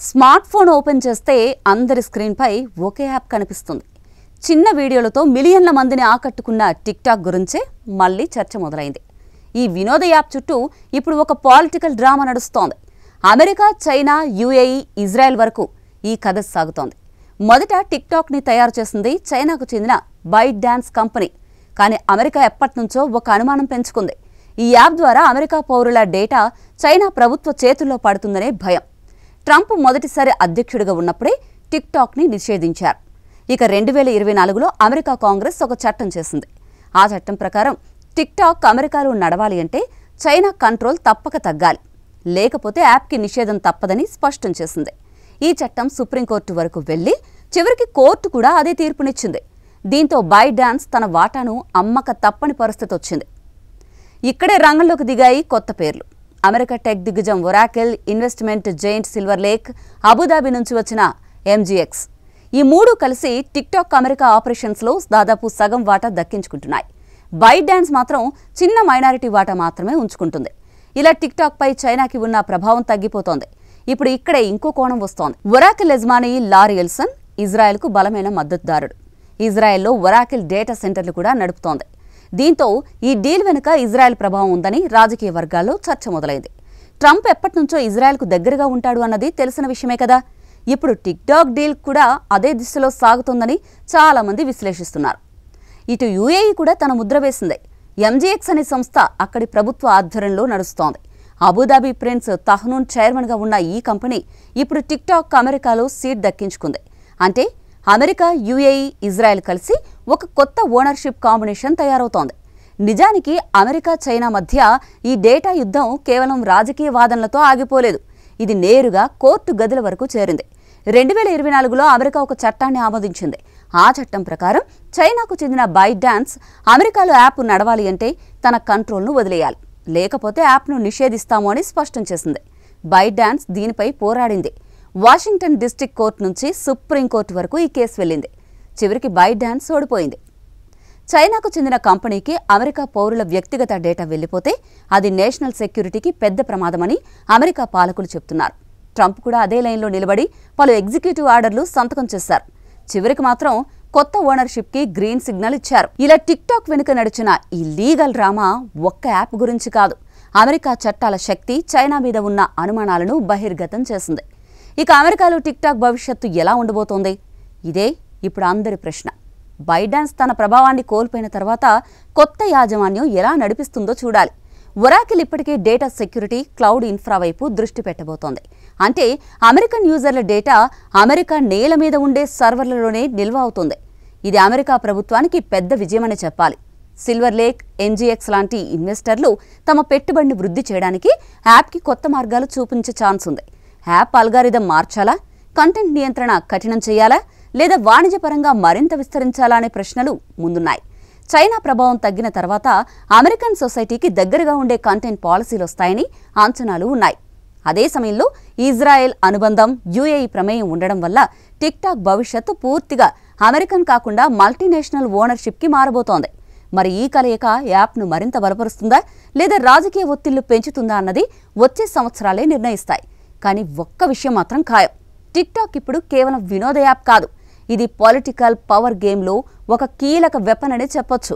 Smart phone open చేస్తే అందరి screen పై ఒకే app కనిపిస్తుంది. చిన్న వీడియోలతో మిలియన్ల మందిని ఆకట్టుకున్న టిక్ టాక్ గురించే మళ్ళీ చర్చ మొదలైంది. ఈ వినోద యాప్ చుట్టూ ఇప్పుడు ఒక పొలిటికల్ డ్రామా నడుస్తోంది. అమెరికా, చైనా, యుఏఈ, ఇజ్రాయెల్ వరకు ఈ కథ సాగుతోంది. మొదట టిక్ టాక్ ని తయారు చేసింది చైనాకు చెందిన బైట్ డాన్స్ కంపెనీ. కానీ అమెరికా ఎప్పటినుంచో ఒక అనుమానం పెంచుకుంది. ఈ యాప్ ద్వారా అమెరికా పౌరుల డేటా చైనా ప్రభుత్వ చేతుల్లో పడుతుందనే భయం. ట్రంప్ మొదటిసారి అధ్యక్షుడిగా ఉన్నప్పుడే టిక్ టాక్ ని నిషేధించారు. ఇక 2024లో అమెరికా కాంగ్రెస్ ఒక చట్టం చేసింది. ఆ చట్టం ప్రకారం టిక్ టాక్ అమెరికాలో నడవాలి అంటే చైనా కంట్రోల్ తప్పక తగ్గాలి, లేకపోతే యాప్కి నిషేధం తప్పదని స్పష్టం చేసింది. ఈ చట్టం సుప్రీంకోర్టు వరకు వెళ్లి చివరికి కోర్టు కూడా అదే తీర్పునిచ్చింది. దీంతో బైట్ డాన్స్ తన వాటాను అమ్మక తప్పని పరిస్థితి వచ్చింది. ఇక్కడే రంగంలోకి దిగాయి కొత్త పేర్లు. అమెరికా టెక్ దిగ్గజం Oracle, investment giant silver lake, Abu Dhabi నుంచి వచ్చిన ఎంజీఎక్స్, ఈ మూడు కలిసి టిక్ టాక్ అమెరికా ఆపరేషన్స్లో దాదాపు సగం వాటా దక్కించుకుంటున్నాయి. బైట్ డాన్స్ మాత్రం చిన్న మైనారిటీ వాటా మాత్రమే ఉంచుకుంటుంది. ఇలా టిక్ టాక్ పై చైనాకి ఉన్న ప్రభావం తగ్గిపోతోంది. ఇప్పుడు ఇక్కడే ఇంకో కోణం వస్తోంది. ఒరాకిల్ యజమాని లారీ ఎల్సన్ ఇజ్రాయెల్కు బలమైన మద్దతుదారుడు. ఇజ్రాయెల్లో ఒరాకిల్ డేటా సెంటర్లు కూడా నడుపుతోంది. దీంతో ఈ డీల్ వెనుక ఇజ్రాయెల్ ప్రభావం ఉందని రాజకీయ వర్గాల్లో చర్చ మొదలైంది. ట్రంప్ ఎప్పటినుంచో ఇజ్రాయెల్కు దగ్గరగా ఉంటాడు అన్నది తెలిసిన విషయమే కదా. ఇప్పుడు టిక్ టాక్ డీల్ కూడా అదే దిశలో సాగుతోందని చాలా మంది విశ్లేషిస్తున్నారు. ఇటు యుఏఈ కూడా తన ముద్ర వేసింది. ఎంజీఎక్స్ అనే సంస్థ అక్కడి ప్రభుత్వ ఆధ్వర్యంలో నడుస్తోంది. అబుదాబి ప్రిన్స్ తహ్నూన్ చైర్మన్గా ఉన్న ఈ కంపెనీ ఇప్పుడు టిక్ టాక్ అమెరికాలో సీట్ దక్కించుకుంది. అంటే అమెరికా, యుఏఈ, ఇజ్రాయెల్ కలిసి ఒక కొత్త ఓనర్షిప్ కాంబినేషన్ తయారవుతోంది. నిజానికి అమెరికా, చైనా మధ్య ఈ డేటా యుద్ధం కేవలం రాజకీయ వాదనలతో ఆగిపోలేదు. ఇది నేరుగా కోర్టు గదుల వరకు చేరింది. 2024లో అమెరికా ఒక చట్టాన్ని ఆమోదించింది. ఆ చట్టం ప్రకారం చైనాకు చెందిన బైట్ డాన్స్ అమెరికాలో యాప్ నడవాలి అంటే తన కంట్రోల్ను వదిలేయాలి, లేకపోతే యాప్ను నిషేధిస్తాము అని స్పష్టం చేసింది. బైట్ డాన్స్ దీనిపై పోరాడింది. వాషింగ్టన్ డిస్ట్రిక్ట్ కోర్టు నుంచి సుప్రీంకోర్టు వరకు ఈ కేసు వెళ్ళింది. చివరికి బైట్ డాన్స్ ఓడిపోయింది. చైనాకు చెందిన కంపెనీకి అమెరికా పౌరుల వ్యక్తిగత డేటా వెళ్లిపోతే అది నేషనల్ సెక్యూరిటీకి పెద్ద ప్రమాదమని అమెరికా పాలకులు చెబుతున్నారు. ట్రంప్ కూడా అదే లైన్లో నిలబడి పలు ఎగ్జిక్యూటివ్ ఆర్డర్లు సంతకం చేశారు. చివరికి మాత్రం కొత్త ఓనర్షిప్కి గ్రీన్ సిగ్నల్ ఇచ్చారు. ఇలా టిక్ టాక్ వెనుక నడిచిన ఈ లీగల్ డ్రామా ఒక్క యాప్ గురించి కాదు, అమెరికా చట్టాల శక్తి చైనా మీద ఉన్న అనుమానాలను బహిర్గతం చేసింది. ఇక అమెరికాలో టిక్ టాక్ భవిష్యత్తు ఎలా ఉండబోతోంది? ఇదే ఇప్పుడు అందరి ప్రశ్న. బైట్ డాన్స్ తన ప్రభావాన్ని కోల్పోయిన తర్వాత కొత్త యాజమాన్యం ఎలా నడిపిస్తుందో చూడాలి. ఒరాకిల్ ఇప్పటికే డేటా సెక్యూరిటీ, క్లౌడ్ ఇన్ఫ్రా వైపు దృష్టి పెట్టబోతోంది. అంటే అమెరికన్ యూజర్ల డేటా అమెరికా నేల మీద ఉండే సర్వర్లలోనే నిల్వ అవుతుంది. ఇది అమెరికా ప్రభుత్వానికి పెద్ద విజయమని చెప్పాలి. సిల్వర్ లేక్, ఎంజీఎక్స్ లాంటి ఇన్వెస్టర్లు తమ పెట్టుబడిని వృద్ధి చేయడానికి యాప్కి కొత్త మార్గాలు చూపించే ఛాన్స్ ఉంది. యాప్ అల్గారిథం మార్చాలా, కంటెంట్ నియంత్రణ కఠినం చేయాలా, లేదా వాణిజ్యపరంగా మరింత విస్తరించాలా అనే ప్రశ్నలు ముందున్నాయి. చైనా ప్రభావం తగ్గిన తర్వాత అమెరికన్ సొసైటీకి దగ్గరగా ఉండే కంటెంట్ పాలసీలు వస్తాయని అంచనాలు ఉన్నాయి. అదే సమయంలో ఇజ్రాయెల్ అనుబంధం, యుఏఈ ప్రమేయం ఉండడం వల్ల టిక్ టాక్ భవిష్యత్తు పూర్తిగా అమెరికన్ కాకుండా మల్టీనేషనల్ ఓనర్షిప్కి మారబోతోంది. మరి ఈ కలయిక యాప్ను మరింత బలపరుస్తుందా, లేదా రాజకీయ ఒత్తిళ్లు పెంచుతుందా అన్నది వచ్చే సంవత్సరాలే నిర్ణయిస్తాయి. కానీ ఒక్క విషయం మాత్రం ఖాయం, టిక్ టాక్ ఇప్పుడు కేవలం వినోద యాప్ కాదు, ఇది పొలిటికల్ పవర్ గేమ్లో ఒక కీలక వెపన్ అని చెప్పొచ్చు.